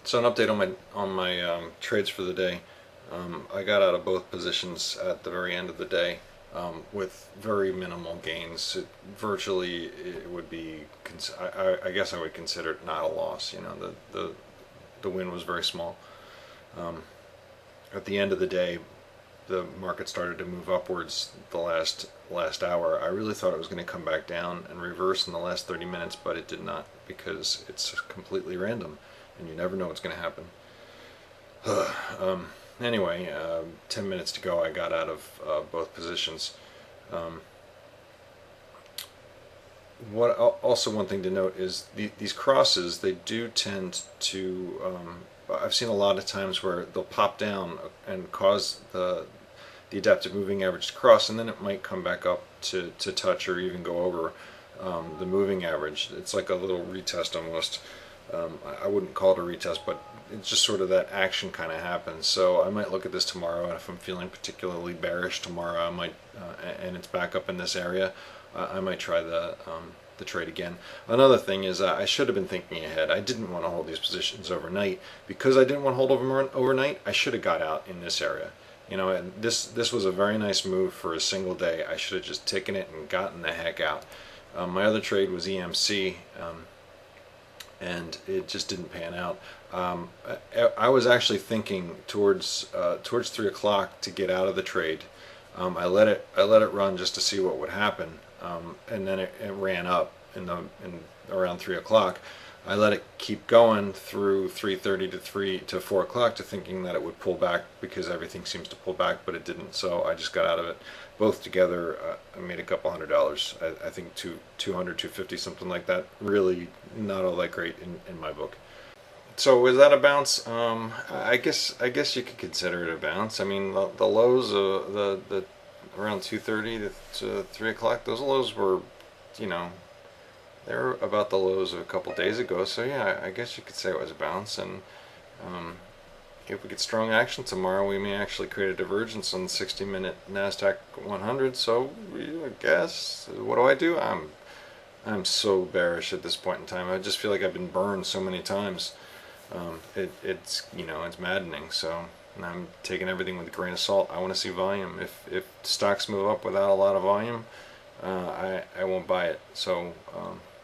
So an update on my trades for the day. I got out of both positions at the very end of the day with very minimal gains. Virtually, it would be. I guess I would consider it not a loss. You know, the win was very small. Um, at the end of the day, the market started to move upwards the last hour. I really thought it was going to come back down and reverse in the last 30 minutes, but it did not because it's completely random and you never know what's going to happen. Anyway, 10 minutes to go, I got out of both positions. Um, what also one thing to note is these crosses, they do tend to I've seen a lot of times where they'll pop down and cause the adaptive moving average to cross, and then it might come back up to touch or even go over the moving average. It's like a little retest almost. I wouldn't call it a retest, but it's just sort of that action kind of happens. So I might look at this tomorrow, and if I'm feeling particularly bearish tomorrow, I might, and it's back up in this area, I might try the trade again. Another thing is I should have been thinking ahead. I didn't want to hold these positions overnight. Because I didn't want to hold them overnight, I should have got out in this area. You know, and this was a very nice move for a single day. I should have just taken it and gotten the heck out. My other trade was EMC, and it just didn't pan out. I was actually thinking towards 3 o'clock to get out of the trade. I let it run just to see what would happen, and then it ran up in around 3 o'clock. I let it keep going through 3:30 to 4 o'clock, to thinking that it would pull back because everything seems to pull back, but it didn't. So I just got out of it. Both together, I made a couple $100. I think 200, 250, something like that. Really not all that great in my book. So was that a bounce? I guess you could consider it a bounce. I mean, the lows, the around 2:30 to 3 o'clock, those lows were, you know, they were about the lows of a couple days ago. So yeah, I guess you could say it was a bounce. And if we get strong action tomorrow, we may actually create a divergence on the 60-minute Nasdaq 100. So I guess, what do? I'm so bearish at this point in time. I just feel like I've been burned so many times. It's it's maddening. So I'm taking everything with a grain of salt. I want to see volume. If stocks move up without a lot of volume, I won't buy it. So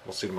we'll see tomorrow.